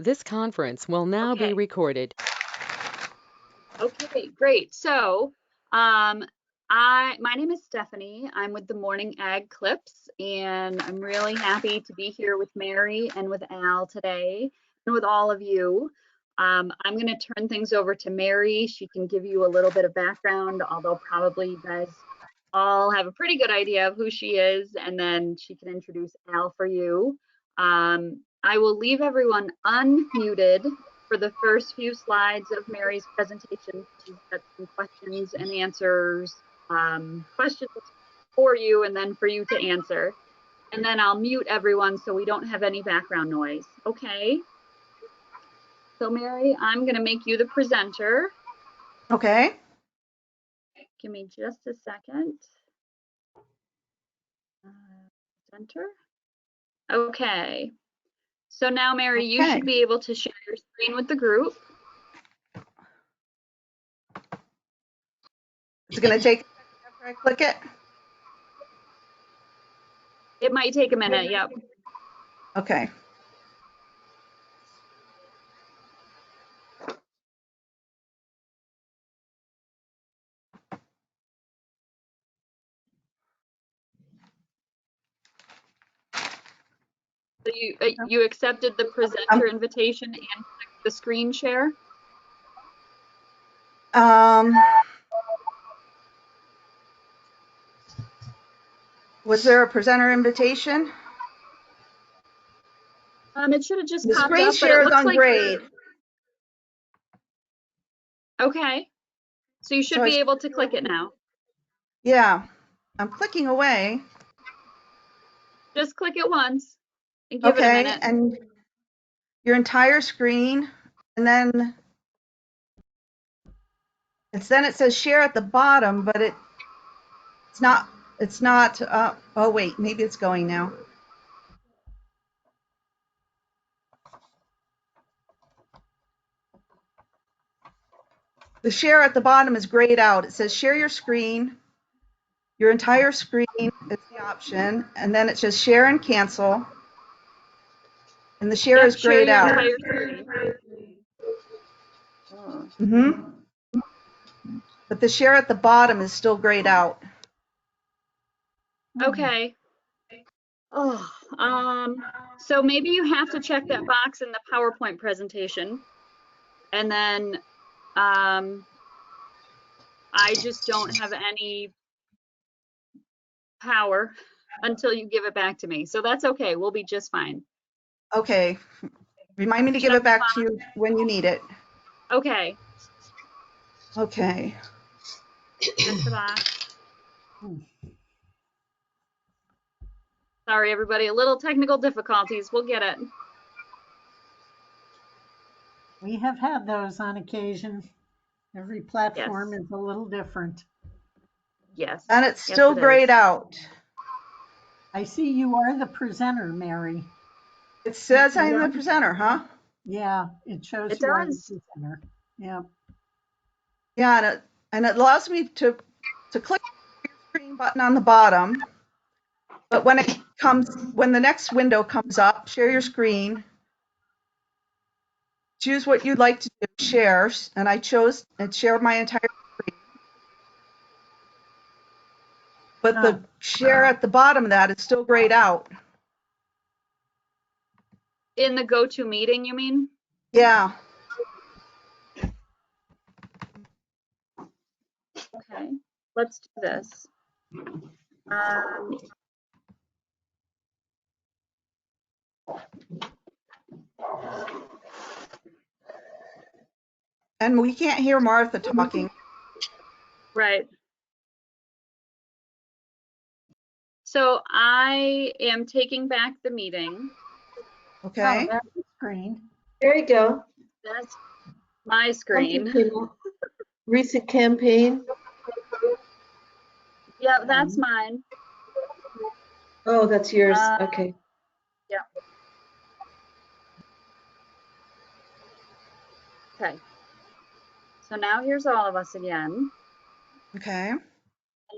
This conference will now be Okay. recorded. Okay, great. So, my name is Stephanie. I'm with the Morning Ag Clips, and I'm really happy to be here with Mary and with Al today, and with all of you. I'm going to turn things over to Mary. She can give you a little bit of background, although probably you guys all have a pretty good idea of who she is, and then she can introduce Al for you. I will leave everyone unmuted for the first few slides of Mary's presentation. She's got some questions and answers, questions for you and then for you to answer. And then I'll mute everyone so we don't have any background noise. Okay. So Mary, I'm going to make you the presenter. Okay. Give me just a second. Presenter. Okay. So now, Mary, you should be able to share your screen with the group. It's going to take after I click it? It might take a minute, yep. Okay. So you accepted the presenter invitation and clicked the screen share? Was there a presenter invitation? It should have just The popped screen up, but share it is looks on like grade. Okay. So you should be able to click it now. Yeah, I'm clicking away. Just click it once and give it a minute. And your entire screen, and then it says share at the bottom, but it's not, oh wait, maybe it's going now. The share at the bottom is grayed out. It says share your screen. Your entire screen is the option, and then it says share and cancel. And the share is grayed out. But the share at the bottom is still grayed out. Okay. Oh, so maybe you have to check that box in the PowerPoint presentation. And then I just don't have any power until you give it back to me. So that's okay. We'll be just fine. Okay. Remind me to give it back to you when you need it. Okay. Okay. Check the box. Sorry, everybody. A little technical difficulties. We'll get it. We have had those on occasion. Every platform is a little different. Yes. And it's still grayed out. I see you are the presenter, Mary. It says I'm the presenter, huh? Yeah, it shows it you are does. the presenter. Yeah. Yeah, and it allows me to click the screen button on the bottom. But when the next window comes up, share your screen. Choose what you'd like to do, share, and I chose and share my entire screen. But the share at the bottom of that is still grayed out. In the GoToMeeting, you mean? Yeah. Okay, let's do this. And we can't hear Martha talking. Right. So I am taking back the meeting. Okay. Oh, that's the screen. There you go. That's my screen. Recent campaign. Yeah, that's mine. Oh, that's yours. Okay. Yeah. Okay. So now here's all of us again. Okay. And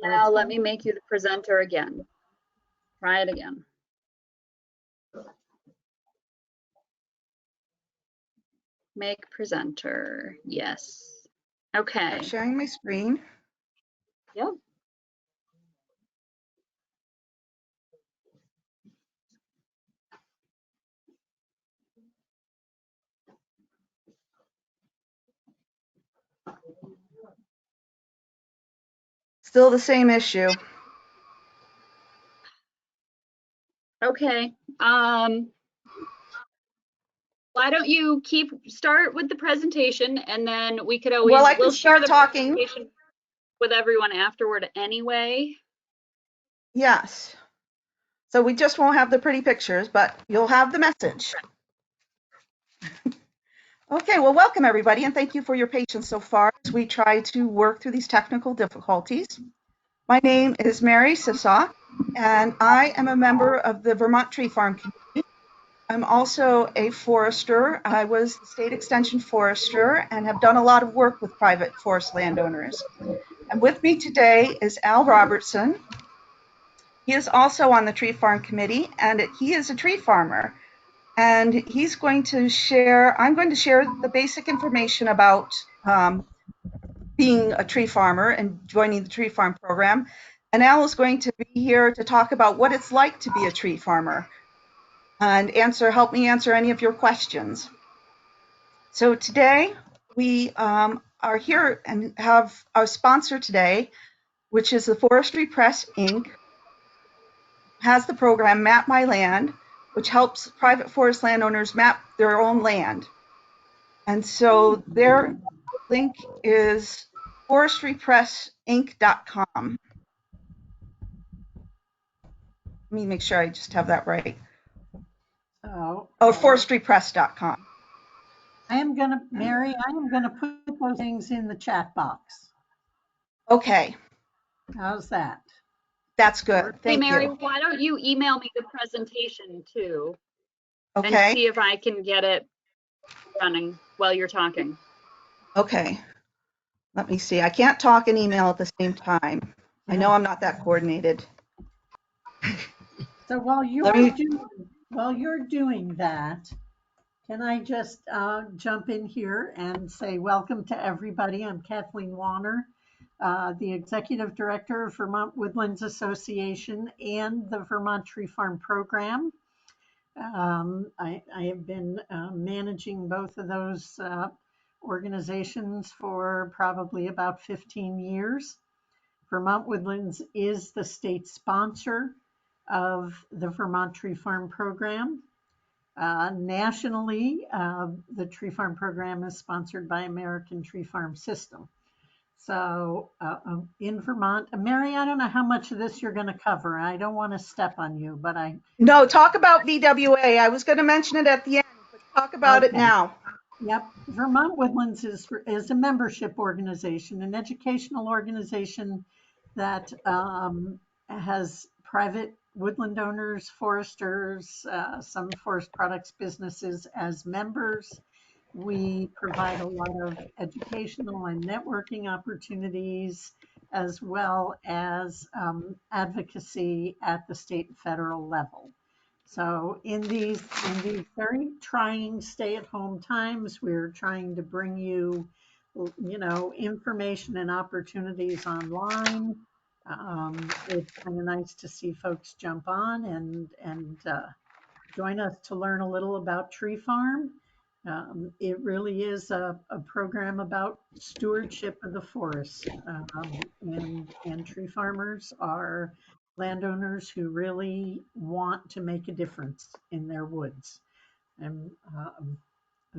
now let me make you the presenter again. Try it again. Make presenter. Yes. Okay. Sharing my screen. Yep. Still the same issue. Okay. Why don't you start with the presentation, and then we could always, Well, I can we'll share start the talking. presentation with everyone afterward anyway. Yes. So we just won't have the pretty pictures, but you'll have the message. Okay, well, welcome everybody, and thank you for your patience so far as we try to work through these technical difficulties. My name is Mary Sissock, and I am a member of the Vermont Tree Farm Committee. I'm also a forester. I was the state extension forester and have done a lot of work with private forest landowners. And with me today is Al Robertson. He is also on the Tree Farm Committee, and he is a tree farmer. And he's going to share, I'm going to share the basic information about being a tree farmer and joining the tree farm program. And Al is going to be here to talk about what it's like to be a tree farmer and help me answer any of your questions. So today we are here and have our sponsor today, which is the Forestry Press Inc., has the program Map My Land, which helps private forest landowners map their own land. And so their link is forestrypressinc.com. Let me make sure I just have that right. Oh, forestrypress.com. Mary, I am gonna put those things in the chat box. Okay, How's that? that's good. Hey, Thank Mary, you. why don't you email me the presentation too, and Okay, see if I can get it running while you're talking. okay. Let me see. I can't talk and email at the same time. I know I'm not that coordinated. So while you're doing that, can I just jump in here and say welcome to everybody? I'm Kathleen Warner, the Executive Director of Vermont Woodlands Association and the Vermont Tree Farm Program. I have been managing both of those organizations for probably about 15 years. Vermont Woodlands is the state sponsor of the Vermont Tree Farm Program. Nationally, the Tree Farm Program is sponsored by American Tree Farm System. So in Vermont, Mary, I don't know how much of this you're going to cover. I don't want to step on you, but No, talk about VWA. I was going to mention it at the end, but talk about it okay. now. Yep. Vermont Woodlands is a membership organization, an educational organization that has private woodland owners, foresters, some forest products businesses as members. We provide a lot of educational and networking opportunities, as well as advocacy at the state and federal level. So in these very trying stay-at-home times, we're trying to bring you, information and opportunities online. It's kind of nice to see folks jump on and join us to learn a little about Tree Farm. It really is a program about stewardship of the forest, and tree farmers are landowners who really want to make a difference in their woods. And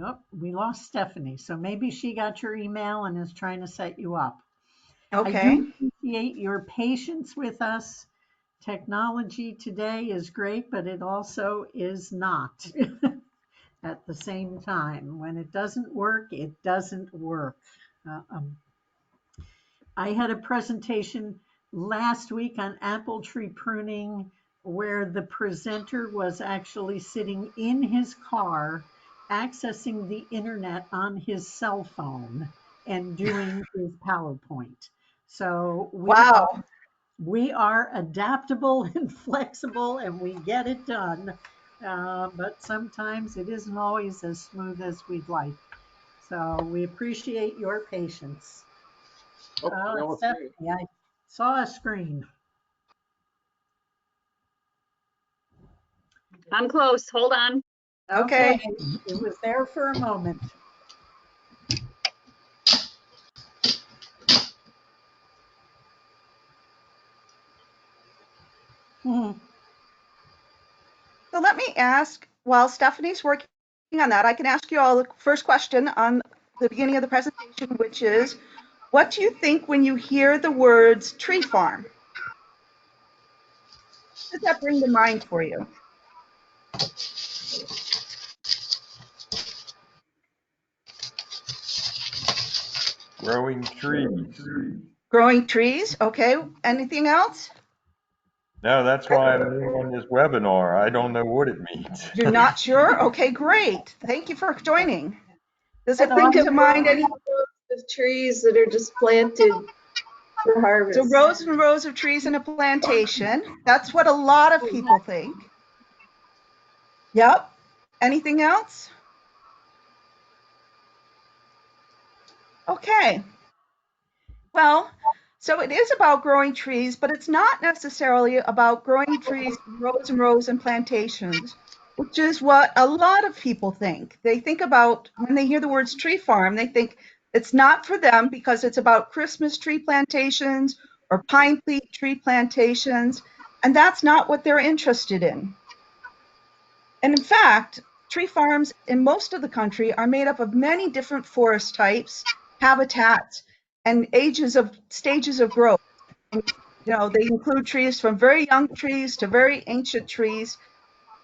oh, we lost Stephanie, so maybe she got your email and is trying to set you up. I Okay. do appreciate your patience with us. Technology today is great, but it also is not at the same time. When it doesn't work, it doesn't work. I had a presentation last week on apple tree pruning where the presenter was actually sitting in his car, accessing the internet on his cell phone and doing his PowerPoint. So Wow. we are adaptable and flexible and we get it done. But sometimes it isn't always as smooth as we'd like. So we appreciate your patience. Oh, now Oh, it's me. Stephanie, I saw a screen. I'm close. Hold on. Okay. It was there for a moment. Mhm. So let me ask, while Stephanie's working on that, I can ask you all the first question on the beginning of the presentation, which is, what do you think when you hear the words tree farm? What does that bring to mind for you? Growing trees. Growing trees, okay. Anything else? No, that's why I'm new on this webinar. I don't know what it means. You're not sure? Okay, great. Thank you for joining. Does it I bring think of to mind any? rows of trees that are just planted for So harvest. rows and rows of trees in a plantation. That's what a lot of people think. Yep. Anything else? Okay. Well, so it is about growing trees, but it's not necessarily about growing trees rows and rows in plantations, which is what a lot of people think. They think about when they hear the words tree farm, they think it's not for them because it's about Christmas tree plantations or pine tree plantations, and that's not what they're interested in. And in fact, tree farms in most of the country are made up of many different forest types, habitats, and stages of growth. And, they include trees from very young trees to very ancient trees,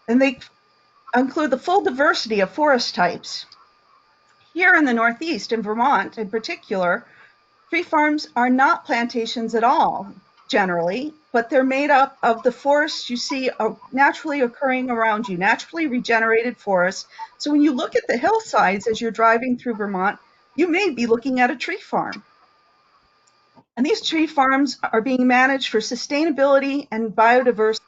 and they include the full diversity of forest types. Here in the Northeast, in Vermont in particular, tree farms are not plantations at all, generally, but they're made up of the forests you see naturally occurring around you, naturally regenerated forests. So when you look at the hillsides as you're driving through Vermont, you may be looking at a tree farm. And these tree farms are being managed for sustainability and biodiversity.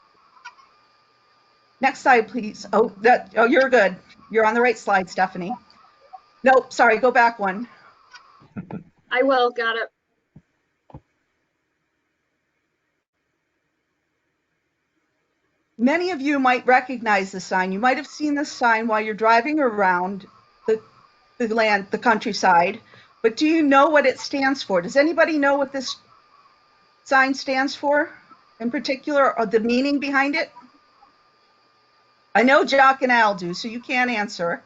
Next slide, please. Oh, you're good. You're on the right slide, Stephanie. Nope, sorry, go back one. I will. Got it. Many of you might recognize the sign. You might have seen this sign while you're driving around the countryside, but do you know what it stands for? Does anybody know what this sign stands for in particular, or the meaning behind it? I know Jock and Al do, so you can't answer.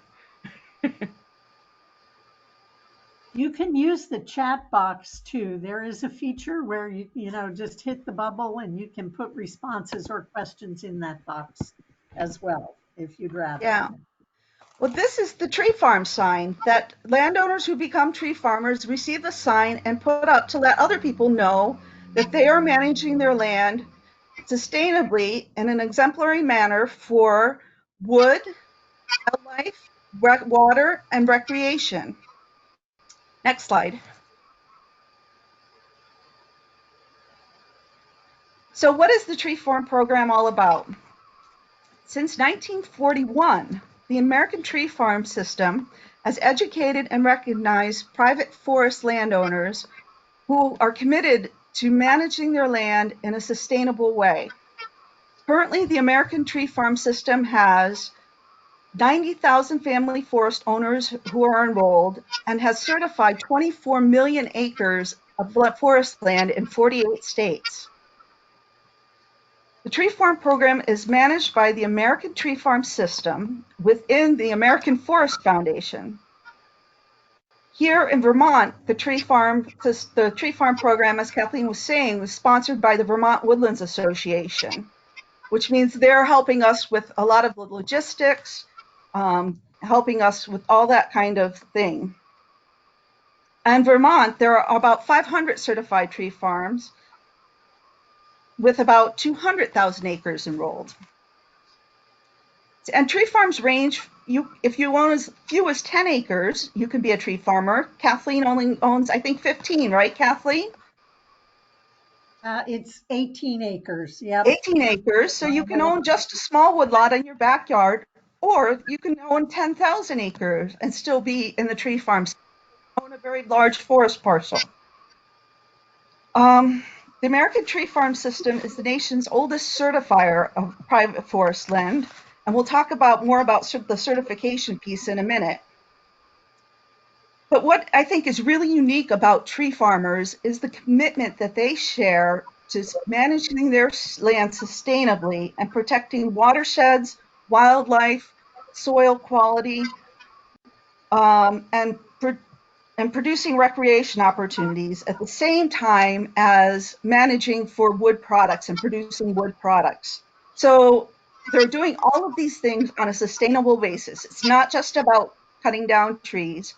You can use the chat box too. There is a feature where you just hit the bubble and you can put responses or questions in that box as well, if you'd rather. Yeah. Well, this is the tree farm sign that landowners who become tree farmers receive the sign and put up to let other people know that they are managing their land sustainably in an exemplary manner for wood, wildlife, water, and recreation. Next slide. So what is the tree farm program all about? Since 1941, the American tree farm system has educated and recognized private forest landowners who are committed to managing their land in a sustainable way. Currently, the American tree farm system has 90,000 family forest owners who are enrolled and has certified 24 million acres of forest land in 48 states. The tree farm program is managed by the American Tree Farm System within the American Forest Foundation. Here in Vermont, the tree farm program, as Kathleen was saying, was sponsored by the Vermont Woodlands Association, which means they're helping us with a lot of the logistics, helping us with all that kind of thing. In Vermont, there are about 500 certified tree farms with about 200,000 acres enrolled. And tree farms range, if you own as few as 10 acres, you can be a tree farmer. Kathleen only owns, I think, 15, right, Kathleen? It's 18 acres. Yep. 18 acres, so you can own just a small woodlot in your backyard, or you can own 10,000 acres and still be in the tree farm, own a very large forest parcel. The American Tree Farm System is the nation's oldest certifier of private forest land, and we'll talk more about the certification piece in a minute. But what I think is really unique about tree farmers is the commitment that they share to managing their land sustainably and protecting watersheds, wildlife, soil quality, and producing recreation opportunities at the same time as managing for wood products and producing wood products. So they're doing all of these things on a sustainable basis. It's not just about cutting down trees.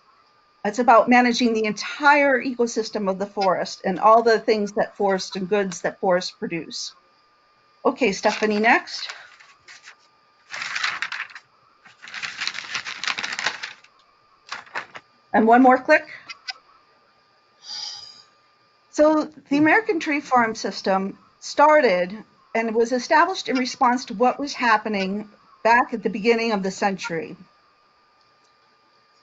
It's about managing the entire ecosystem of the forest and all the things that forest and goods that forests produce. Okay, Stephanie, next. And one more click. So the American Tree Farm System started and was established in response to what was happening back at the beginning of the century.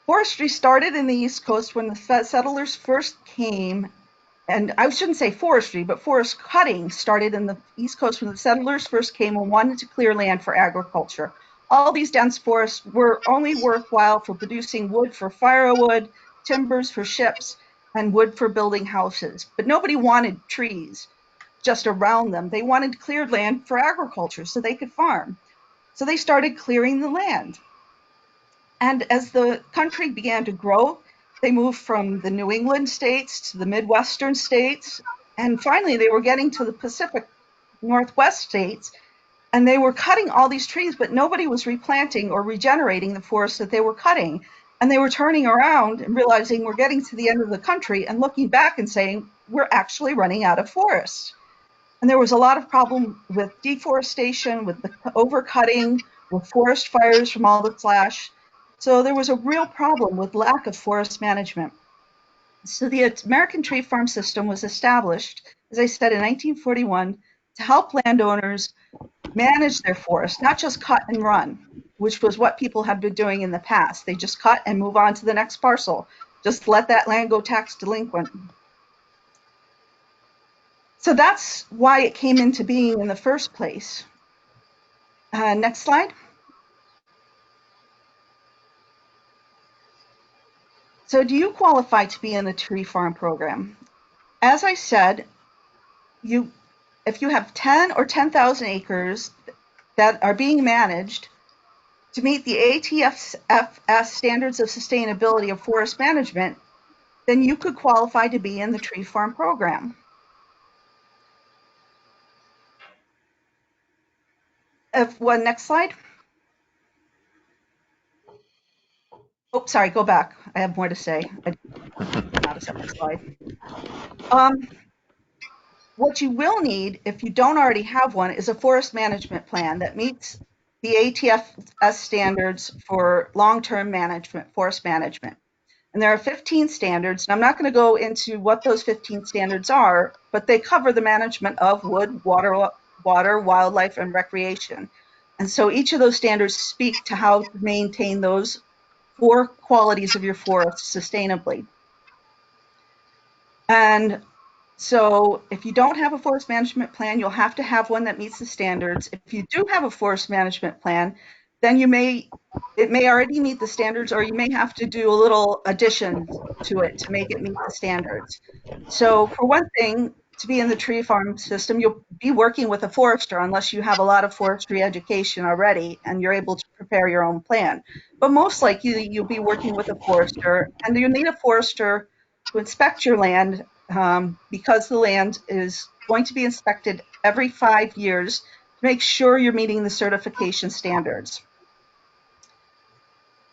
Forestry started in the East Coast when the settlers first came, and I shouldn't say forestry, but forest cutting started in the East Coast when the settlers first came and wanted to clear land for agriculture. All these dense forests were only worthwhile for producing wood for firewood, timbers for ships, and wood for building houses. But nobody wanted trees just around them. They wanted cleared land for agriculture so they could farm. So they started clearing the land. And as the country began to grow, they moved from the New England states to the Midwestern states, and finally they were getting to the Pacific Northwest states, and they were cutting all these trees, but nobody was replanting or regenerating the forests that they were cutting. And they were turning around and realizing we're getting to the end of the country and looking back and saying, we're actually running out of forests. And there was a lot of problem with deforestation, with the overcutting, with forest fires from all the slash. So there was a real problem with lack of forest management. So the American Tree Farm System was established, as I said, in 1941 to help landowners manage their forest, not just cut and run, which was what people had been doing in the past. They just cut and move on to the next parcel. Just let that land go tax delinquent. So that's why it came into being in the first place. Next slide. So do you qualify to be in the tree farm program? As I said, if you have 10 or 10,000 acres that are being managed to meet the ATFS standards of sustainability of forest management, then you could qualify to be in the tree farm program. Next slide. Oh, sorry, go back. I have more to say. I didn't know how to set my slide. What you will need, if you don't already have one, is a forest management plan that meets the ATFS standards for long-term management, forest management. And there are 15 standards, and I'm not going to go into what those 15 standards are, but they cover the management of wood, water, wildlife, and recreation. And so each of those standards speak to how to maintain those 4 qualities of your forest sustainably. And so if you don't have a forest management plan, you'll have to have one that meets the standards. If you do have a forest management plan, then it may already meet the standards, or you may have to do a little addition to it to make it meet the standards. So for one thing, to be in the tree farm system, you'll be working with a forester unless you have a lot of forestry education already and you're able to prepare your own plan. But most likely you'll be working with a forester, and you need a forester to inspect your land because the land is going to be inspected every 5 years to make sure you're meeting the certification standards.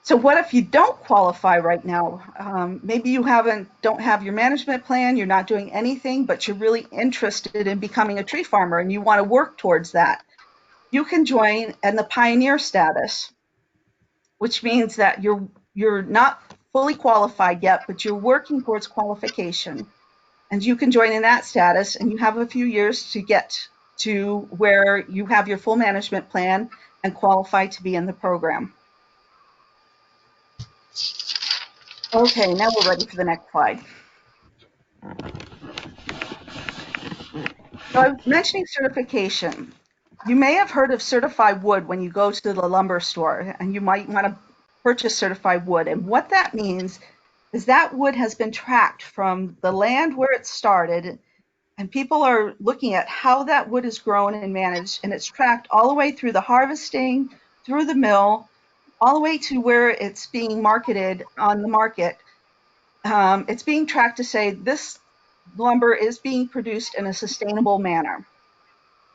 So what if you don't qualify right now? Maybe you don't have your management plan, you're not doing anything, but you're really interested in becoming a tree farmer and you want to work towards that. You can join in the pioneer status, which means that you're not fully qualified yet, but you're working towards qualification. And you can join in that status, and you have a few years to get to where you have your full management plan and qualify to be in the program. Okay, now we're ready for the next slide. So I was mentioning certification. You may have heard of certified wood when you go to the lumber store, and you might want to purchase certified wood. And what that means is that wood has been tracked from the land where it started, and people are looking at how that wood is grown and managed, and it's tracked all the way through the harvesting, through the mill, all the way to where it's being marketed on the market. It's being tracked to say this lumber is being produced in a sustainable manner.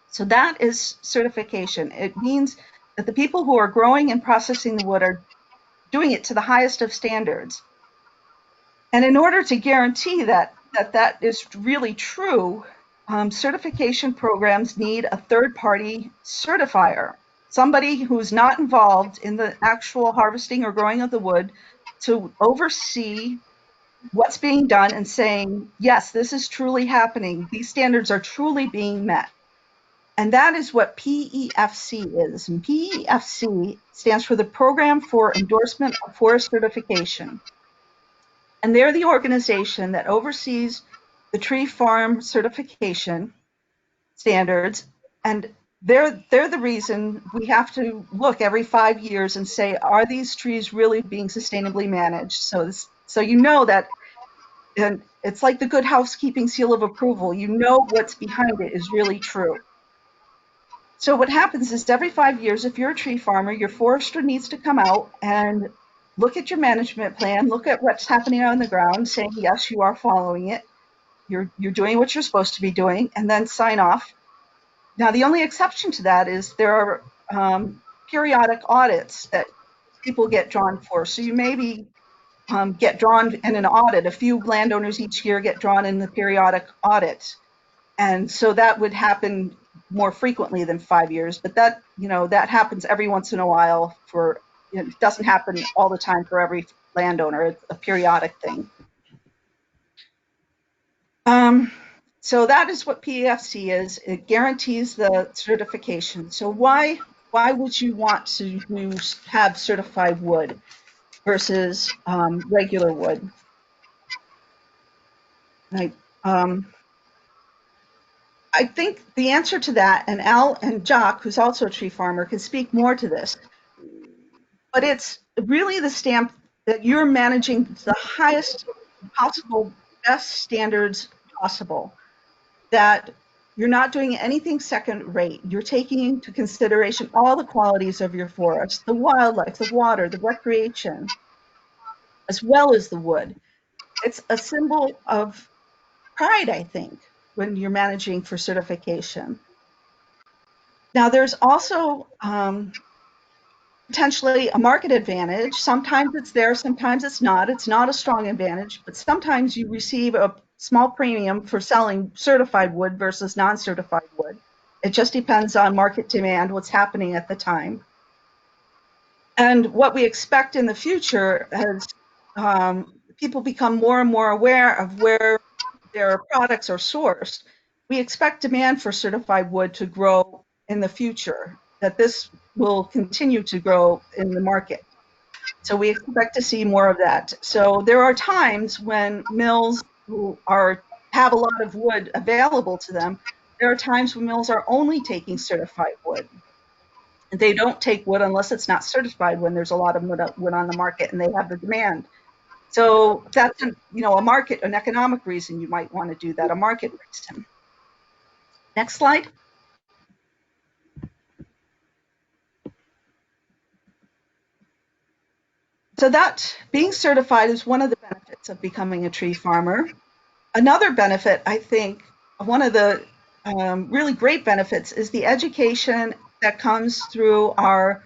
So that is certification. It means that the people who are growing and processing the wood are doing it to the highest of standards. And in order to guarantee that is really true, certification programs need a third-party certifier, somebody who's not involved in the actual harvesting or growing of the wood, to oversee what's being done and saying, yes, this is truly happening. These standards are truly being met. And that is what PEFC is. And PEFC stands for the Program for Endorsement of Forest Certification. And they're the organization that oversees the tree farm certification standards. And they're the reason we have to look every 5 years and say, are these trees really being sustainably managed? So you know that, and it's like the good housekeeping seal of approval. You know what's behind it is really true. So what happens is every 5 years, if you're a tree farmer, your forester needs to come out and look at your management plan, look at what's happening on the ground, saying, yes, you are following it. You're doing what you're supposed to be doing, and then sign off. Now, the only exception to that is there are periodic audits that people get drawn for. So you maybe get drawn in an audit. A few landowners each year get drawn in the periodic audit. And so that would happen more frequently than 5 years, but that happens every once in a while. It doesn't happen all the time for every landowner. It's a periodic thing. So that is what PEFC is. It guarantees the certification. So why would you want to have certified wood versus regular wood? I think the answer to that, and Al and Jock, who's also a tree farmer, can speak more to this, but it's really the stamp that you're managing the highest possible, best standards possible, that you're not doing anything second rate. You're taking into consideration all the qualities of your forest, the wildlife, the water, the recreation, as well as the wood. It's a symbol of pride, I think, when you're managing for certification. Now, there's also potentially a market advantage. Sometimes it's there, sometimes it's not. It's not a strong advantage, but sometimes you receive a small premium for selling certified wood versus non-certified wood. It just depends on market demand, what's happening at the time. And what we expect in the future as people become more and more aware of where their products are sourced, we expect demand for certified wood to grow in the future, that this will continue to grow in the market. So we expect to see more of that. So there are times when mills who have a lot of wood available to them, there are times when mills are only taking certified wood. They don't take wood unless it's not certified when there's a lot of wood on the market and they have the demand. So that's an economic reason you might want to do that, a market reason. Next slide. So that being certified is one of the benefits of becoming a tree farmer. Another benefit, I think, one of the really great benefits is the education that comes through our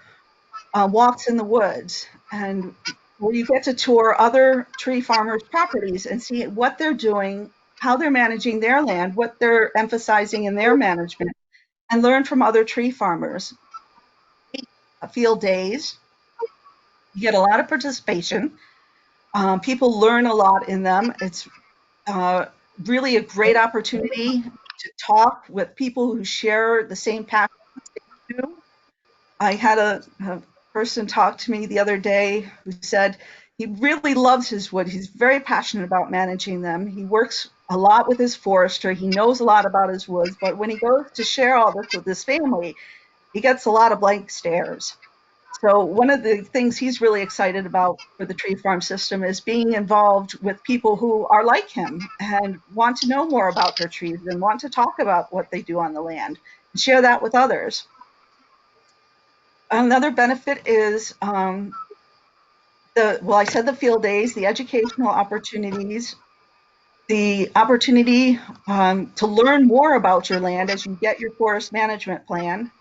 walks in the woods, and where you get to tour other tree farmers' properties and see what they're doing, how they're managing their land, what they're emphasizing in their management, and learn from other tree farmers. Field days, you get a lot of participation. People learn a lot in them. It's really a great opportunity to talk with people who share the same passion as you do. I had a person talk to me the other day who said, He really loves his wood. He's very passionate about managing them. He works a lot with his forester. He knows a lot about his woods, but when he goes to share all this with his family, he gets a lot of blank stares. So one of the things he's really excited about for the tree farm system is being involved with people who are like him and want to know more about their trees and want to talk about what they do on the land and share that with others. Another benefit is I said the field days, the educational opportunities, the opportunity to learn more about your land as you get your forest management plan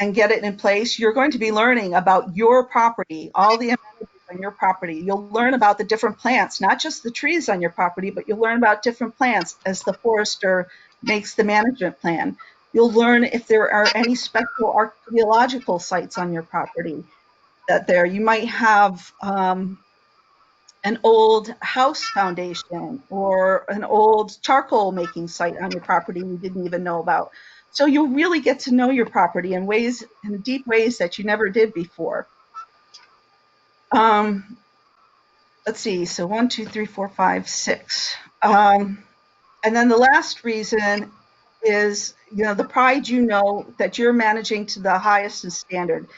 and get it in place. You're going to be learning about your property, all the amenities on your property. You'll learn about the different plants, not just the trees on your property, but you'll learn about different plants as the forester makes the management plan. You'll learn if there are any special archaeological sites on your property that there. You might have an old house foundation or an old charcoal making site on your property you didn't even know about. So you'll really get to know your property in deep ways that you never did before. Let's see, so 1, 2, 3, 4, 5, 6. And then the last reason is, the pride that you're managing to the highest standard.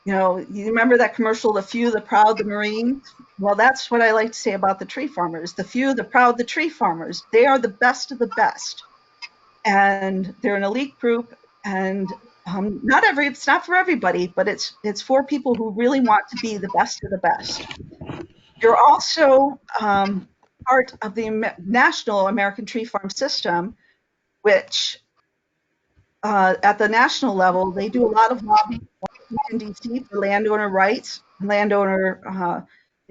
You remember that commercial, the few, the proud, the Marines? Well, that's what I like to say about the tree farmers. The few, the proud, the tree farmers. They are the best of the best. And they're an elite group. And it's not for everybody, but it's for people who really want to be the best of the best. You're also part of the National American Tree Farm System, which at the national level, they do a lot of lobbying in DC for landowner rights. They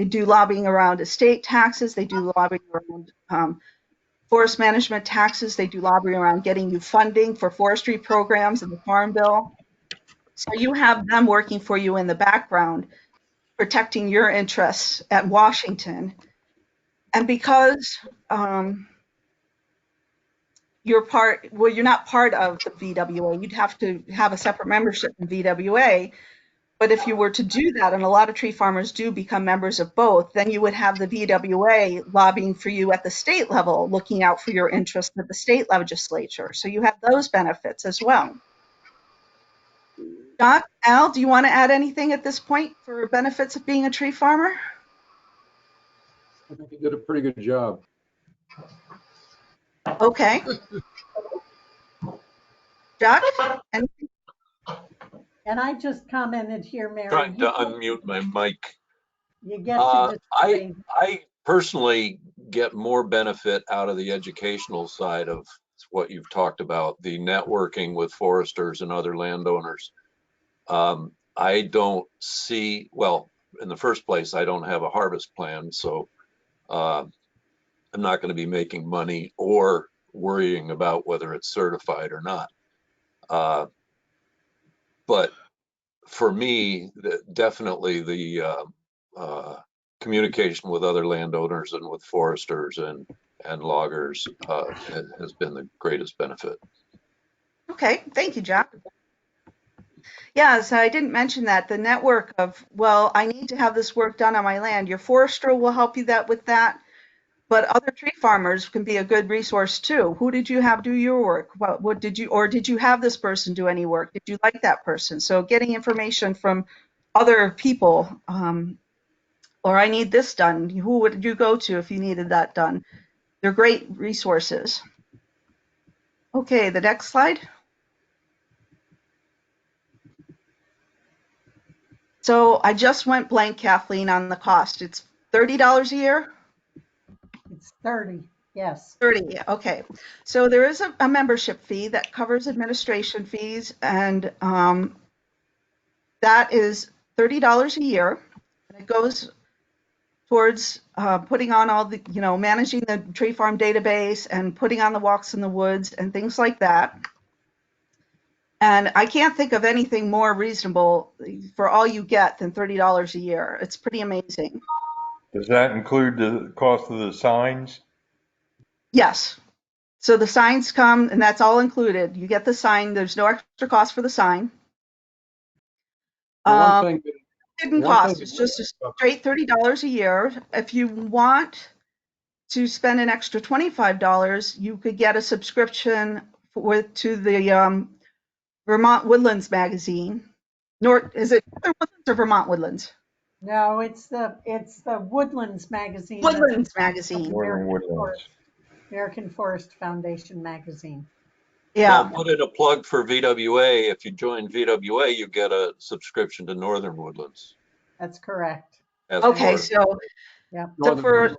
do lobbying around estate taxes. They do lobbying around forest management taxes. They do lobbying around getting you funding for forestry programs in the Farm Bill. So you have them working for you in the background, protecting your interests at Washington. And because you're not part of the VWA, you'd have to have a separate membership in VWA. But if you were to do that, and a lot of tree farmers do become members of both, then you would have the VWA lobbying for you at the state level, looking out for your interests at the state legislature. So you have those benefits as well. Doc, Al, do you want to add anything at this point for benefits of being a tree farmer? I think you did a pretty good job. Okay. Doc? Anything? And I just commented here, Mary. Trying to unmute my mic. You get to decide. I personally get more benefit out of the educational side of what you've talked about, the networking with foresters and other landowners. I don't see, well, in the first place, I don't have a harvest plan, so I'm not going to be making money or worrying about whether it's certified or not. But for me, definitely the communication with other landowners and with foresters and loggers has been the greatest benefit. Okay, thank you, Jack. Yeah, so I didn't mention that the network of, well, I need to have this work done on my land. Your forester will help you with that, but other tree farmers can be a good resource too. Who did you have do your work? What did you have this person do any work? Did you like that person? So getting information from other people, or I need this done. Who would you go to if you needed that done? They're great resources. Okay, the next slide. So I just went blank, Kathleen, on the cost. It's $30 a year? It's 30, yes. 30, okay. So there is a membership fee that covers administration fees, and that is $30 a year. And it goes towards putting on all the, managing the tree farm database and putting on the walks in the woods and things like that. And I can't think of anything more reasonable for all you get than $30 a year. It's pretty amazing. Does that include the cost of the signs? Yes. So the signs come, and that's all included. You get the sign. There's no extra cost for the sign. The one thing hidden One thing cost. It's just a straight $30 a year. If you want to spend an extra $25, you could get a subscription to the Vermont Woodlands magazine. Is it Northern Woodlands or Vermont Woodlands? No, it's the Woodlands magazine. That's Woodlands magazine. Northern Woodlands. American Forest Foundation magazine. Yeah. Well, put in a plug for VWA. If you join VWA, you get a subscription to Northern Woodlands. That's correct. As Okay, part of- so Yeah. so for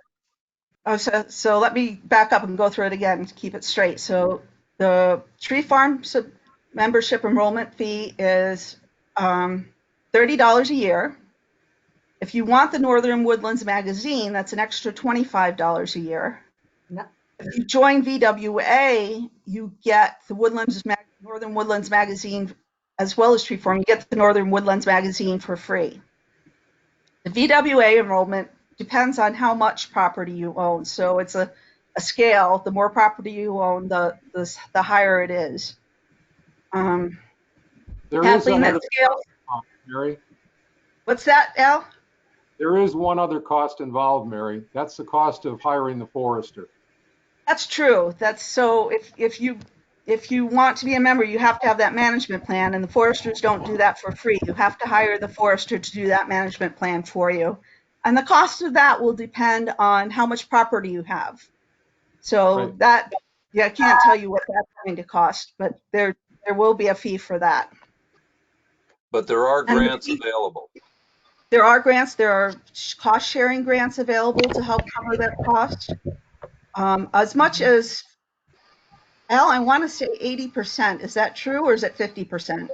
so let me back up and go through it again to keep it straight. So the tree farm membership enrollment fee is $30 a year. If you want the Northern Woodlands magazine, that's an extra $25 a year. No, If you join VWA, you get the Northern Woodlands magazine as well as tree farm. You get the Northern Woodlands magazine for free. The VWA enrollment depends on how much property you own. So it's a scale. The more property you own, the higher it is. There is Kathleen, that another scale. cost, Mary. What's that, Al? There is one other cost involved, Mary. That's the cost of hiring the forester. That's true. That's so if you want to be a member, you have to have that management plan, and the foresters don't do that for free. You have to hire the forester to do that management plan for you. And the cost of that will depend on how much property you have. So Right. that, yeah, I can't tell you what that's going to cost, but there will be a fee for that. But there are And grants available. there are grants, there are cost sharing grants available to help cover that cost. As much as, Al, I want to say 80%. Is that true or is it 50%?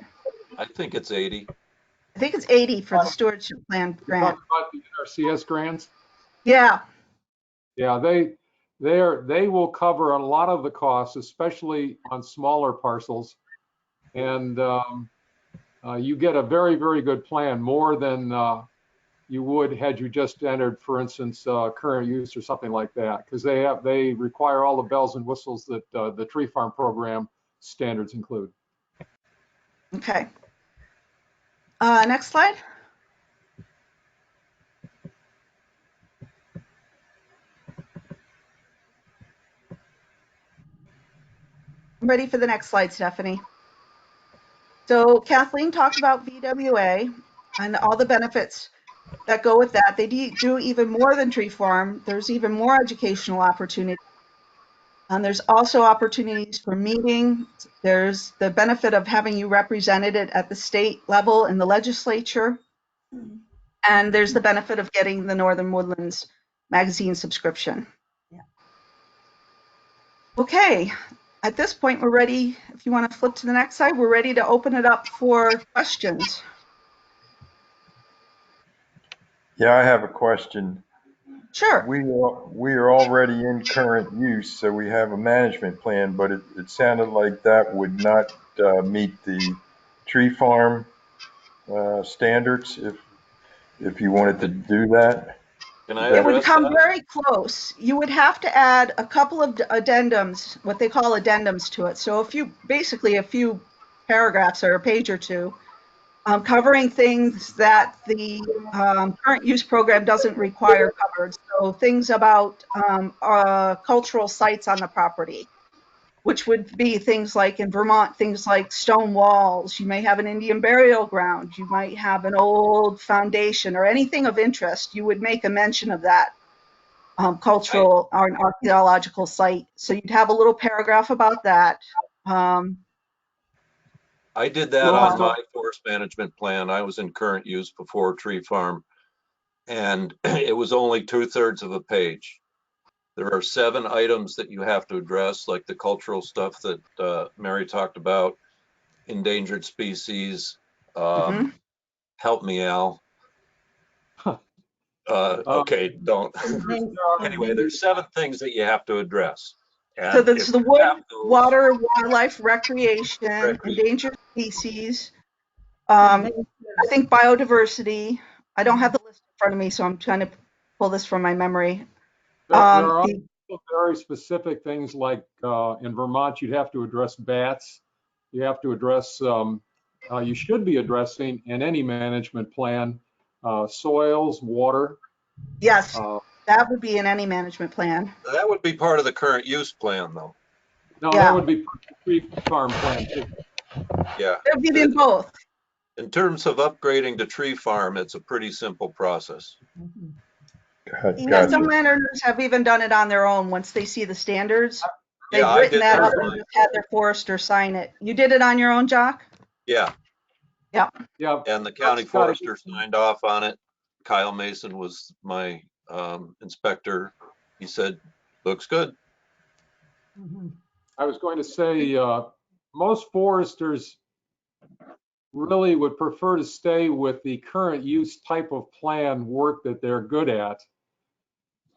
I think it's 80. I think it's 80 for the stewardship plan You're grant. talking about the NRCS grants? Yeah, Yeah, they will cover a lot of the costs, especially on smaller parcels. And you get a very, very good plan, more than you would had you just entered, for instance, current use or something like that, because they require all the bells and whistles that the tree farm program standards include. okay. Next slide. I'm ready for the next slide, Stephanie. So Kathleen talked about VWA and all the benefits that go with that. They do even more than tree farm. There's even more educational opportunities. And there's also opportunities for meeting. There's the benefit of having you represented at the state level in the legislature. And there's the benefit of getting the Northern Woodlands magazine subscription. Yeah. Okay, at this point, we're ready. If you want to flip to the next slide, we're ready to open it up for questions. Yeah, I have a question. Sure. We are already in current use, so we have a management plan, but it sounded like that would not meet the tree farm standards if you wanted to do that. Can I It would address come that? very close. You would have to add a couple of addendums, what they call addendums to it. So basically a few paragraphs or a page or two, covering things that the current use program doesn't require covered. So things about cultural sites on the property, which would be things like in Vermont, things like stone walls. You may have an Indian burial ground. You might have an old foundation or anything of interest. You would make a mention of that cultural or an archaeological site. So you'd have a little paragraph about that. I did that on my forest management plan. I was in current use before tree farm, and it was only 2/3 of a page. There are 7 items that you have to address, like the cultural stuff that Mary talked about, endangered species. Help me, Al. Okay, don't. Anyway, there's 7 things that you have to address. And So there's the wood, those, water, wildlife, recreation, endangered species. I think biodiversity. I don't have the list in front of me, so I'm trying to pull this from my memory. There are also very specific things like in Vermont, you'd have to address bats. You have to address, you should be addressing in any management plan, soils, water. Yes, Uh, that would be in any management plan. That would be part of the current use plan, though. No, that Yeah, would be tree farm plan too. Yeah. it would be in both. In terms of upgrading to tree farm, it's a pretty simple process. Mhm. Yeah, some Gotcha. landowners have even done it on their own once they see the standards. Yeah, They've I written did that that up on and mine. just had their forester sign it. You did it on your own, Jock? Yeah, Yeah. Yeah, and the that's county gotta forester signed off on it. Kyle Mason was my inspector. He said, looks good. Mhm. I was going to say, most foresters really would prefer to stay with the current use type of plan work that they're good at.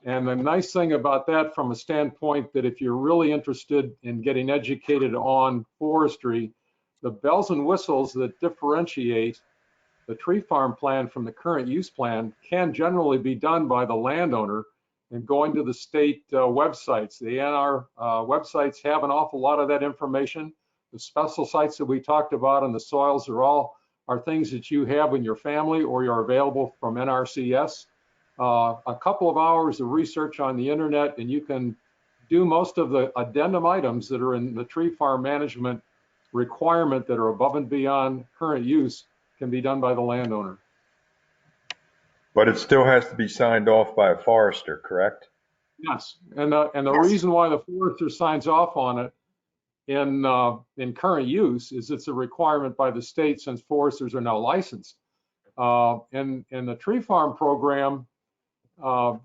And the nice thing about that from a standpoint that if you're really interested in getting educated on forestry, the bells and whistles that differentiate the tree farm plan from the current use plan can generally be done by the landowner and going to the state websites. The NR websites have an awful lot of that information. The special sites that we talked about and the soils are things that you have in your family or you're available from NRCS. A couple of hours of research on the internet and you can do most of the addendum items that are in the tree farm management requirement that are above and beyond current use can be done by the landowner. But it still has to be signed off by a forester, correct? Yes, and the Yes. reason why the forester signs off on it in current use is it's a requirement by the state since foresters are now licensed. In the tree farm program,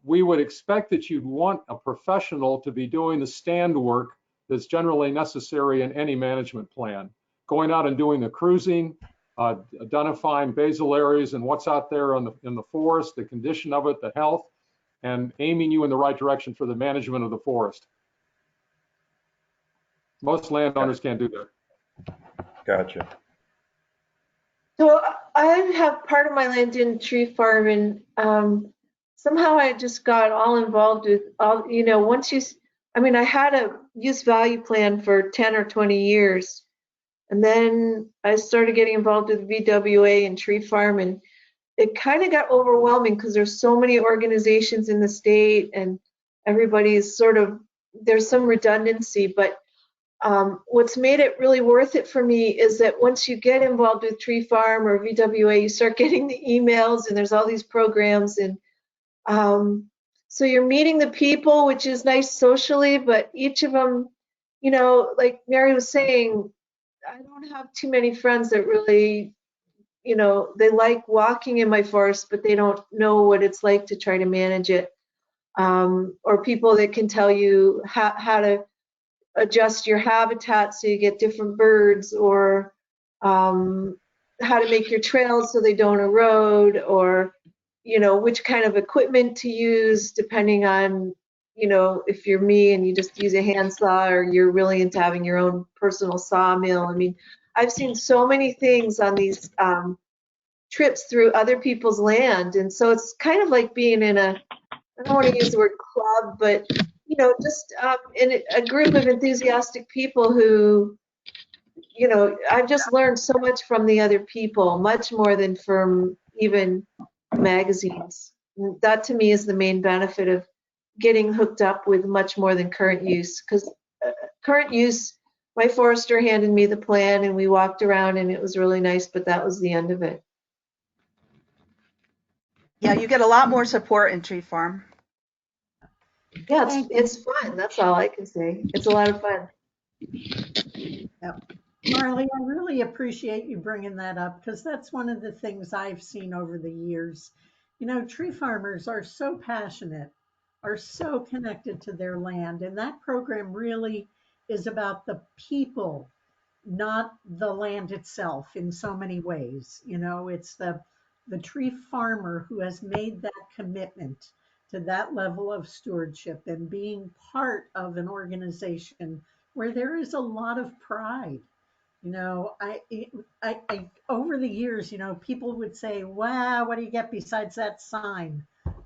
we would expect that you'd want a professional to be doing the stand work that's generally necessary in any management plan. Going out and doing the cruising, identifying basal areas and what's out there in the forest, the condition of it, the health, and aiming you in the right direction for the management of the forest. Most landowners can't do that. Gotcha. So I have part of my land in tree farm, and somehow I just got all involved with all, once I mean, I had a use value plan for 10 or 20 years. And then I started getting involved with VWA and tree farm, and it kind of got overwhelming because there's so many organizations in the state and everybody's there's some redundancy, but what's made it really worth it for me is that once you get involved with Tree Farm or VWA, you start getting the emails and there's all these programs, and so you're meeting the people, which is nice socially, but each of them, like Mary was saying, I don't have too many friends that really, they like walking in my forest, but they don't know what it's like to try to manage it. Or people that can tell you how to adjust your habitat so you get different birds, or how to make your trails so they don't erode, or which kind of equipment to use depending on if you're me and you just use a handsaw or you're really into having your own personal sawmill. I mean, I've seen so many things on these trips through other people's land, and so it's kind of like being in I don't want to use the word club, but just in a group of enthusiastic people who, I've just learned so much from the other people, much more than from even magazines. That to me is the main benefit of getting hooked up with much more than current use, because current use, my forester handed me the plan and we walked around and it was really nice, but that was the end of it. Yeah, you get a lot more support in tree farm. Yeah, Thank you. it's fun. That's all I can say. It's a lot of fun. Yep. Marley, I really appreciate you bringing that up because that's one of the things I've seen over the years. Tree farmers are so passionate, are so connected to their land, and that program really is about the people, not the land itself in so many ways. It's the tree farmer who has made that commitment to that level of stewardship and being part of an organization where there is a lot of pride. I over the years, people would say, "Wow, what do you get besides that sign?"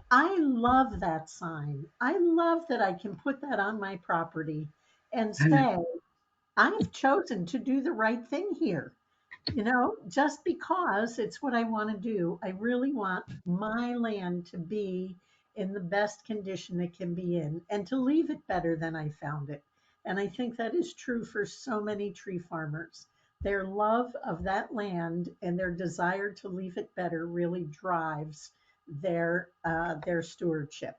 I love that sign. I love that I can put that on my property and say, I've chosen to do the right thing here. You know, just because it's what I want to do, I really want my land to be in the best condition it can be in and to leave it better than I found it. And I think that is true for so many tree farmers. Their love of that land and their desire to leave it better really drives their stewardship.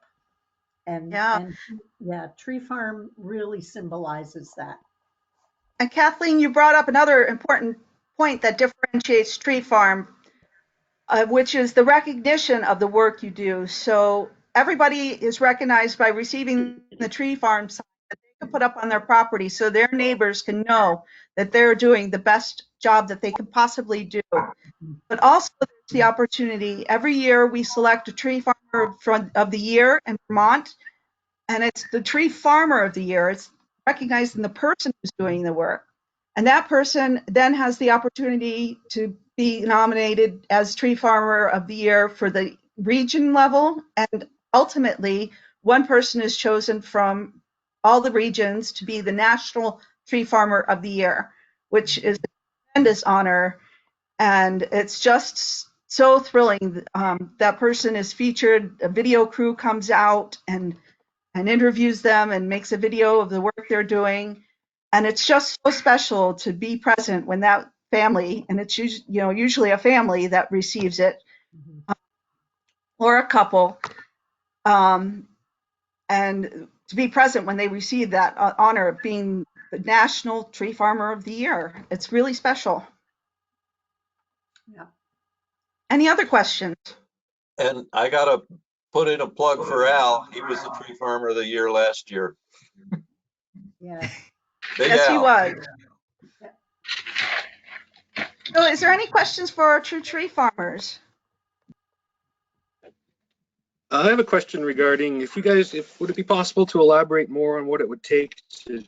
Yeah. And yeah, Tree Farm really symbolizes that. And Kathleen, you brought up another important point that differentiates Tree Farm, which is the recognition of the work you do. So everybody is recognized by receiving the Tree Farm sign that they can put up on their property so their neighbors can know that they're doing the best job that they can possibly do. But also there's the opportunity, every year we select a tree farmer of the year in Vermont, and it's the tree farmer of the year. It's recognizing the person who's doing the work. And that person then has the opportunity to be nominated as tree farmer of the year for the region level. And ultimately, one person is chosen from all the regions to be the national tree farmer of the year, which is a tremendous honor. And it's just so thrilling. That person is featured, a video crew comes out and interviews them and makes a video of the work they're doing. And it's just so special to be present when that family, and it's usually a family that receives it, Mhm. or a couple, um, and to be present when they receive that honor of being the National Tree Farmer of the Year. It's really special. Yeah. Any other questions? And I got to put in a plug for Al. He was the tree farmer of the year last year. Yes. Big Yes, he Al. was. So is there any questions for our true tree farmers? I have a question regarding if would it be possible to elaborate more on what it would take to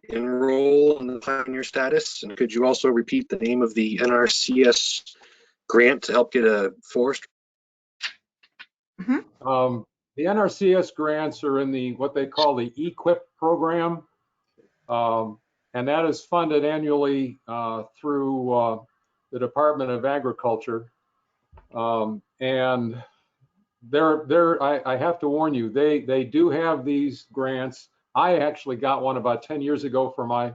enroll in the pioneer status? And could you also repeat the name of the NRCS grant to help get a forest? The NRCS grants are in what they call the EQIP program. And that is funded annually through the Department of Agriculture. And I have to warn you, they do have these grants. I actually got one about 10 years ago for my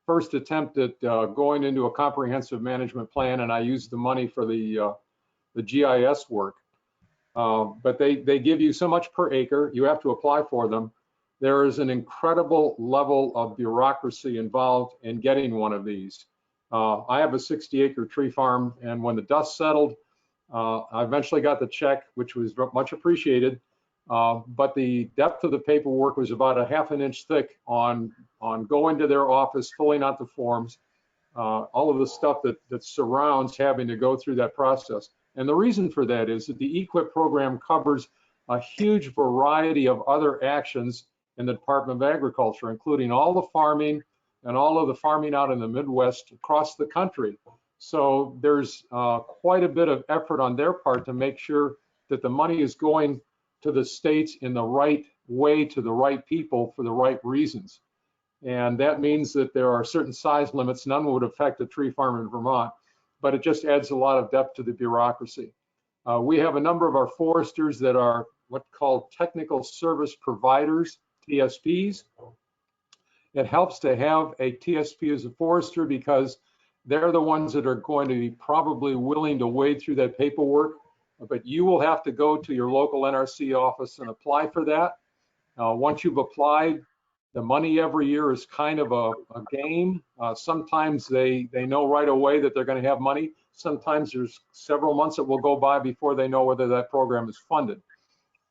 first attempt at going into a comprehensive management plan, and I used the money for the GIS work. But they give you so much per acre. You have to apply for them. There is an incredible level of bureaucracy involved in getting one of these. I have a 60-acre tree farm, and when the dust settled, I eventually got the check, which was much appreciated. But the depth of the paperwork was about a half an inch thick on going to their office, filling out the forms, all of the stuff that surrounds having to go through that process. And the reason for that is that the EQIP program covers a huge variety of other actions in the Department of Agriculture, including all the farming and all of the farming out in the Midwest across the country. So there's quite a bit of effort on their part to make sure that the money is going to the states in the right way, to the right people for the right reasons. And that means that there are certain size limits. None would affect a tree farm in Vermont, but it just adds a lot of depth to the bureaucracy. We have a number of our foresters that are what's called technical service providers, TSPs. It helps to have a TSP as a forester because they're the ones that are going to be probably willing to wade through that paperwork, but you will have to go to your local NRC office and apply for that. Once you've applied, the money every year is kind of a game. Sometimes they know right away that they're going to have money. Sometimes there's several months that will go by before they know whether that program is funded.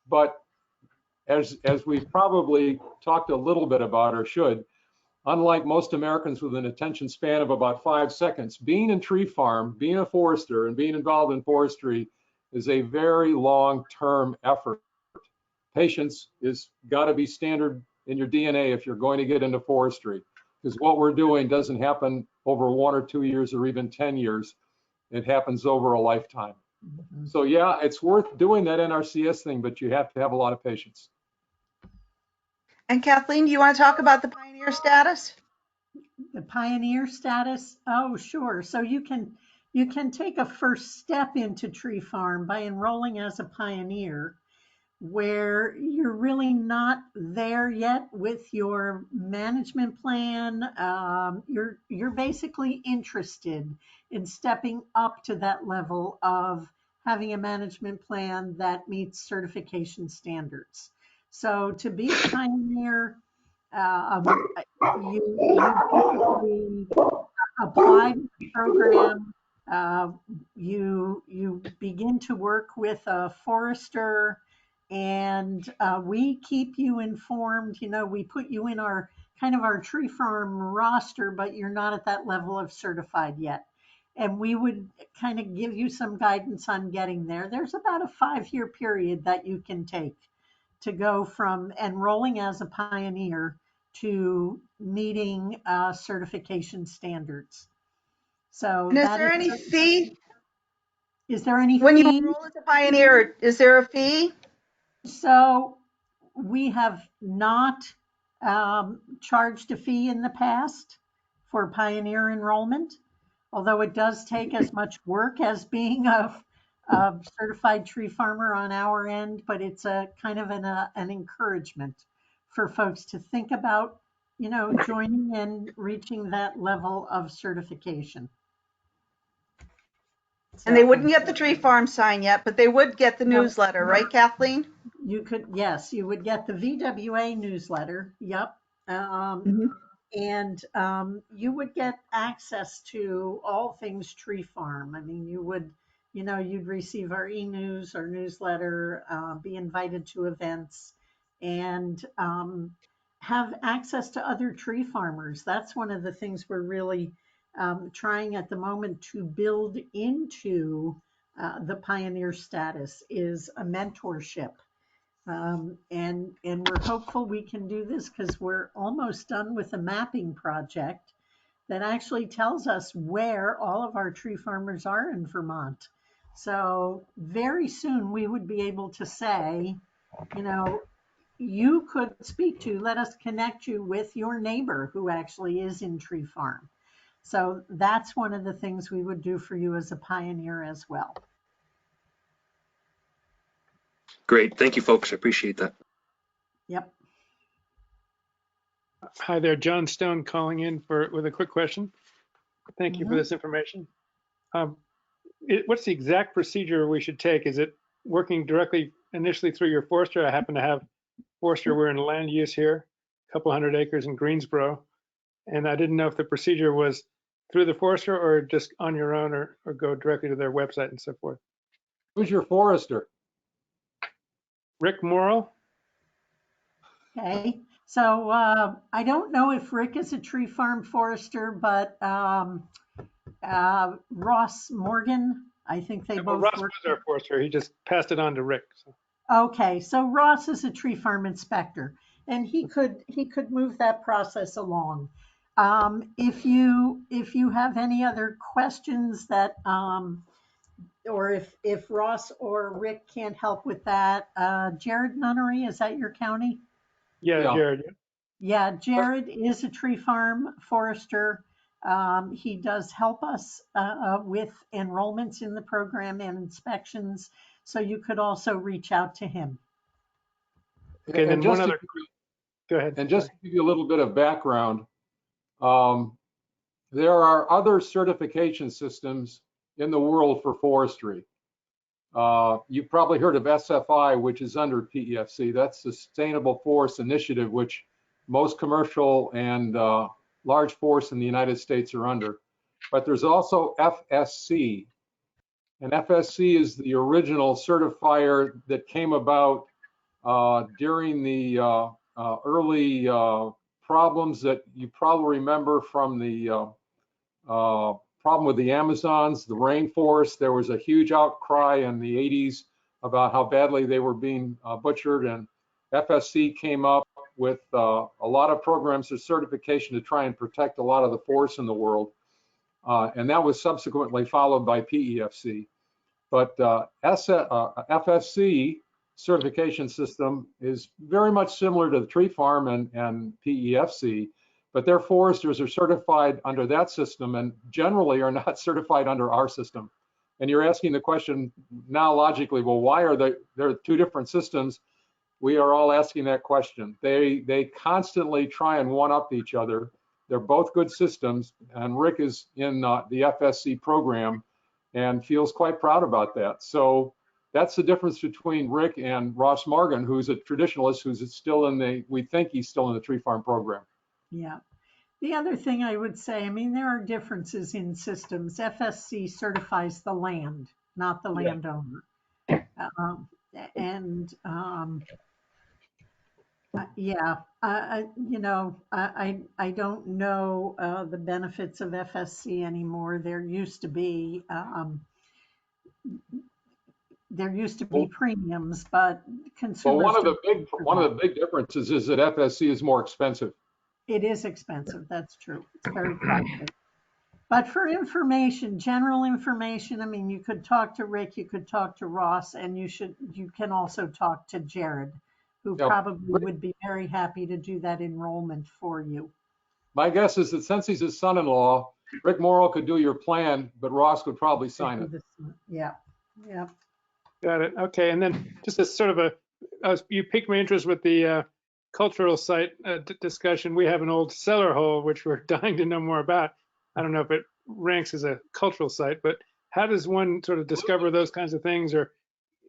But as we've probably talked a little bit about, or should, unlike most Americans with an attention span of about 5 seconds, being in tree farm, being a forester, and being involved in forestry is a very long-term effort. Patience is got to be standard in your DNA if you're going to get into forestry, because what we're doing doesn't happen over 1 or 2 years or even 10 years. It happens over a lifetime. Mm-hmm. So yeah, it's worth doing that NRCS thing, but you have to have a lot of patience. And Kathleen, do you want to talk about the pioneer status? The pioneer status? Oh, sure. So you can take a first step into tree farm by enrolling as a pioneer, where you're really not there yet with your management plan. You're basically interested in stepping up to that level of having a management plan that meets certification standards. So to be a pioneer, you basically apply to the program. You begin to work with a forester, and we keep you informed. You know, we put you in our kind of our tree farm roster, but you're not at that level of certified yet. And we would kind of give you some guidance on getting there. There's about a 5-year period that you can take to go from enrolling as a pioneer to meeting certification standards. So And is that there any fee is there any when you fee? enroll as a pioneer? Is there a fee? So we have not charged a fee in the past for pioneer enrollment, although it does take as much work as being a certified tree farmer on our end, but it's a kind of an encouragement for folks to think about, you know, joining and reaching that level of certification. And they So wouldn't get the tree farm sign yet, but they would get the no, newsletter, right, Kathleen? you could, yes, you would get the VWA newsletter. Yep. Mhm. And you would get access to all things tree farm. I mean, you would, you know, you'd receive our e-news, our newsletter, be invited to events, and have access to other tree farmers. That's one of the things we're really trying at the moment to build into the pioneer status is a mentorship. And we're hopeful we can do this because we're almost done with a mapping project that actually tells us where all of our tree farmers are in Vermont. So very soon we would be able to say, you know, you could speak to, let us connect you with your neighbor who actually is in tree farm. So that's one of the things we would do for you as a pioneer as well. Great. Thank you, folks. I appreciate that. Yep. Hi there, John Stone calling in with a quick question. Thank you for this information. What's the exact procedure we should take? Is it working directly initially through your forester? I happen to have forester. We're in land use here, a couple 100 acres in Greensboro. And I didn't know if the procedure was through the forester or just on your own or go directly to their website and so forth. Who's your forester? Rick Morrill? Okay, so I don't know if Rick is a tree farm forester, but Ross Morgan, I think they Well, both Ross work. was our forester. He just passed it on to Rick. So. Okay, so Ross is a tree farm inspector, and he could move that process along. If you have any other questions that or if Ross or Rick can't help with that, Jared Nunnery, is that your county? Yeah, Jared. Yeah, Jared is a tree farm forester. He does help us with enrollments in the program and inspections. So you could also reach out to him. Okay, then one other. Go ahead. And just to give you a little bit of background, there are other certification systems in the world for forestry. You've probably heard of SFI, which is under PEFC. That's Sustainable Forest Initiative, which most commercial and large forests in the United States are under. But there's also FSC. And FSC is the original certifier that came about during the early problems that you probably remember from the problem with the Amazons, the rainforest. There was a huge outcry in the 80s about how badly they were being butchered, and FSC came up with a lot of programs of certification to try and protect a lot of the forests in the world. And that was subsequently followed by PEFC. But FSC certification system is very much similar to the tree farm and PEFC, but their foresters are certified under that system and generally are not certified under our system. And you're asking the question now logically, well, why are there two different systems? We are all asking that question. They constantly try and one-up each other. They're both good systems, and Rick is in the FSC program and feels quite proud about that. So that's the difference between Rick and Ross Morgan, who's a traditionalist, who's still in we think he's still in the tree farm program. Yeah. The other thing I would say, I mean, there are differences in systems. FSC certifies the land, not the landowner. And yeah, you know, I don't know the benefits of FSC anymore. There used to be premiums, but consumers. Well, one of the big differences is that FSC is more expensive. It is expensive. That's true. It's very costly. But for information, general information, I mean, you could talk to Rick, you could talk to Ross, and you can also talk to Jared, who probably would be very happy to do that enrollment for you. My guess is that since he's his son-in-law, Rick Morrow could do your plan, but Ross would probably sign it. Yeah, yeah. Got it. Okay, and then just as sort of you piqued my interest with the cultural site discussion. We have an old cellar hole, which we're dying to know more about. I don't know if it ranks as a cultural site, but how does one sort of discover those kinds of things or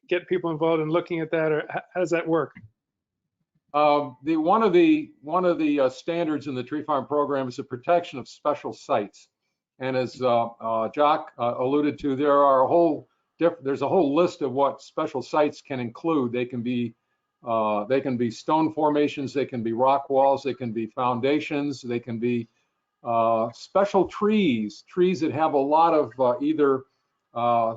get people involved in looking at that, or how does that work? One of the standards in the tree farm program is the protection of special sites. And as Jock alluded to, there's a whole list of what special sites can include. They can be stone formations, they can be rock walls, they can be foundations, they can be special trees that have a lot of either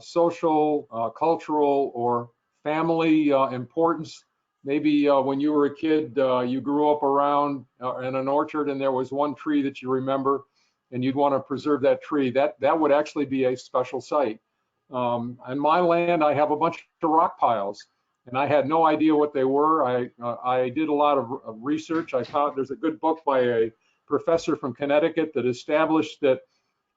social, cultural, or family importance. Maybe when you were a kid, you grew up around in an orchard and there was one tree that you remember and you'd want to preserve that tree. That would actually be a special site. On my land, I have a bunch of rock piles and I had no idea what they were. I did a lot of research. I found there's a good book by a professor from Connecticut that established that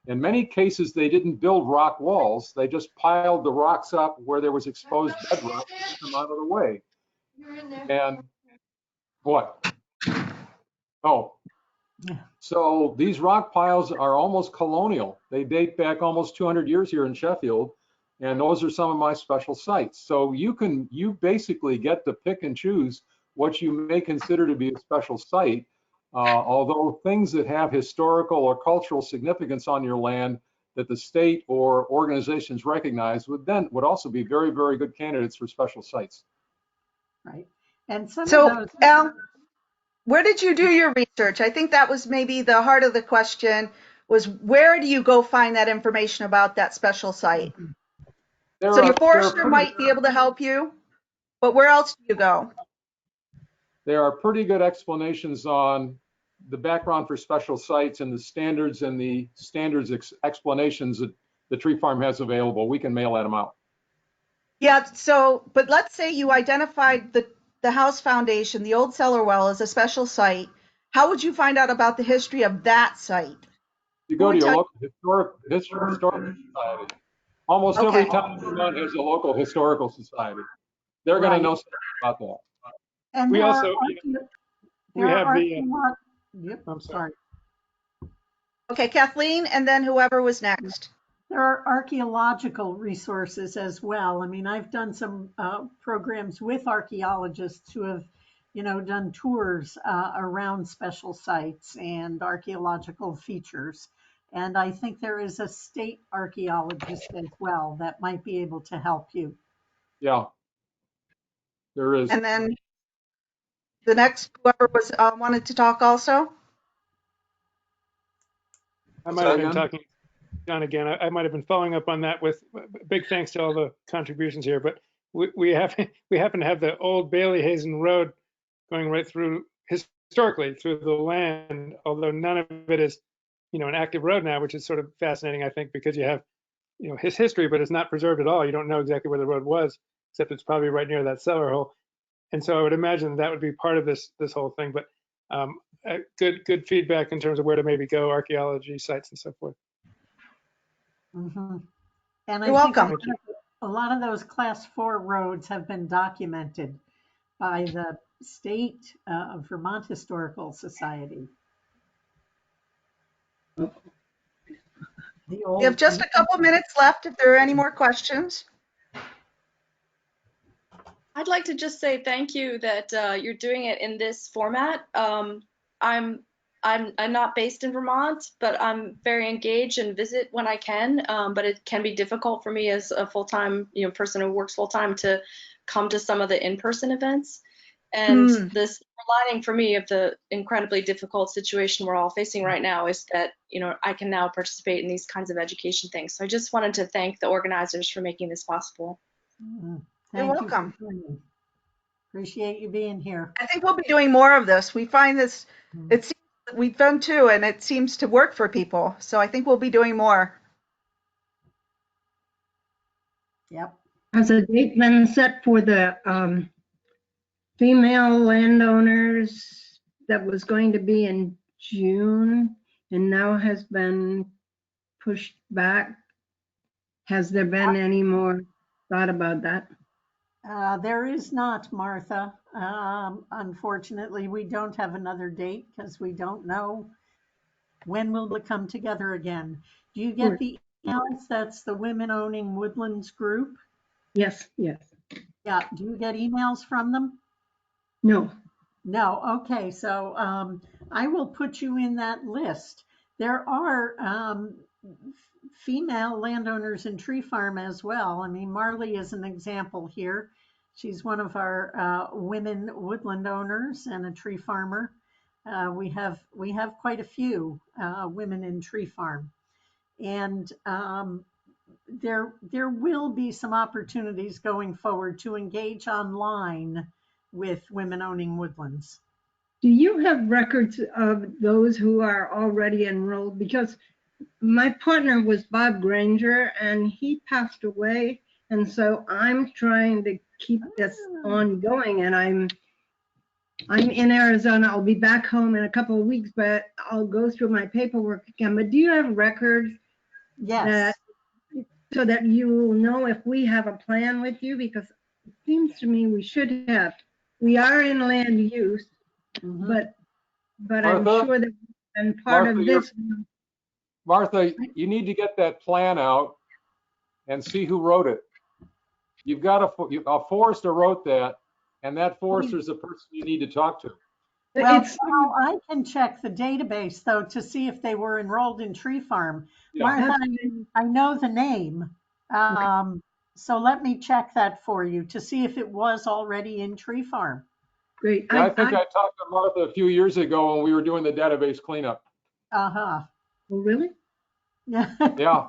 in many cases they didn't build rock walls. They just piled the rocks up where there was exposed bedrock to get them out of the way. And what? Oh, so these rock piles are almost colonial. They date back almost 200 years here in Sheffield. And those are some of my special sites. So you basically get to pick and choose what you may consider to be a special site. Although things that have historical or cultural significance on your land that the state or organizations recognize would also be very, very good candidates for special sites. Right. And some So, of those. Al, where did you do your research? I think that was maybe the heart of the question, was where do you go find that information about that special site? So your forester might be able to help you, but where else do you go? There are pretty good explanations on the background for special sites and the standards explanations that the tree farm has available. We can mail them out. Yeah, so, but let's say you identified the house foundation, the old cellar well, as a special site. How would you find out about the history of that site? You go to your local historical society. Almost every town in Vermont has a local historical society. They're going to know something about that. And we also, we have Yep, I'm sorry. Okay, Kathleen, and then whoever was next. There are archaeological resources as well. I mean, I've done some programs with archaeologists who have, done tours around special sites and archaeological features. And I think there is a state archaeologist as well that might be able to help you. Yeah, there is. And then the next, whoever was wanted to talk also. I might have been talking, John, again. I might have been following up on that with big thanks to all the contributions here. But we happen to have the old Bailey Hazen Road going right through historically through the land, although none of it is, an active road now, which is sort of fascinating, I think, because you have, his history, but it's not preserved at all. You don't know exactly where the road was, except it's probably right near that cellar hole. And so I would imagine that would be part of this whole thing. But good feedback in terms of where to maybe go, archaeology sites and so forth. Mhm. And I You're think welcome. a lot of those class 4 roads have been documented by the state Vermont Historical Society. The We have just a couple minutes left if there are any more questions. I'd like to just say thank you that you're doing it in this format. I'm not based in Vermont, but I'm very engaged and visit when I can. But it can be difficult for me as a full-time person who works full-time to come to some of the in-person events. And the silver lining for me of the incredibly difficult situation we're all facing right now is that I can now participate in these kinds of education things. So I just wanted to thank the organizers for making this possible. You're welcome. Appreciate you being here. I think we'll be doing more of this. We find this, it seems that we've done too, and it seems to work for people. So I think we'll be doing more. Yep. Has a date been set for the female landowners that was going to be in June and now has been pushed back? Has there been any more thought about that? There is not, Martha. Unfortunately, we don't have another date because we don't know when we'll come together again. Do you get the emails? That's the Women Owning Woodlands group? Yes, yes. Yeah. Do you get emails from them? No. No. Okay. So I will put you in that list. There are female landowners in Tree Farm as well. I mean, Marley is an example here. She's one of our women woodland owners and a tree farmer. We have quite a few women in Tree Farm, and there will be some opportunities going forward to engage online with Women Owning Woodlands. Do you have records of those who are already enrolled? Because my partner was Bob Granger and he passed away. And so I'm trying to keep this ongoing, and I'm in Arizona. I'll be back home in a couple of weeks, but I'll go through my paperwork again. But do you have records? Yes. So that you will know if we have a plan with you? Because it seems to me we should have. We are in land use, but I'm Martha? sure that and part Martha, of this. Martha, you need to get that plan out and see who wrote it. You've got a forester wrote that, and that forester is the person you need to talk to. Well, I can check the database though to see if they were enrolled in Tree Farm. Yeah. Martha, I know the name. So let me check that for you to see if it was already in Tree Farm. Great. Yeah, I think I talked to Martha a few years ago when we were doing the database cleanup. Oh, really? Yeah. Yeah.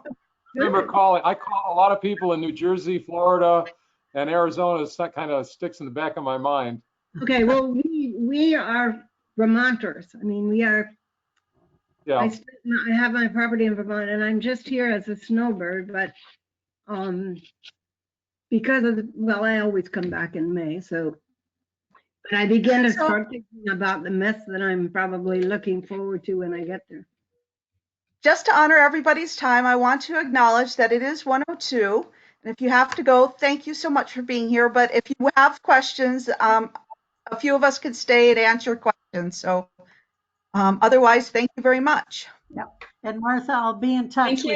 I remember I call a lot of people in New Jersey, Florida, and Arizona. That kind of sticks in the back of my mind. Okay, well, we are Vermonters. I mean, we are. Yeah. I have my property in Vermont, and I'm just here as a snowbird, but because of I always come back in May, so. But I begin to start thinking about the mess that I'm probably looking forward to when I get there. Just to honor everybody's time, I want to acknowledge that it is 1:02. And if you have to go, thank you so much for being here. But if you have questions, a few of us could stay and answer questions. So otherwise, thank you very much. Yep. And Martha, I'll be in touch with you.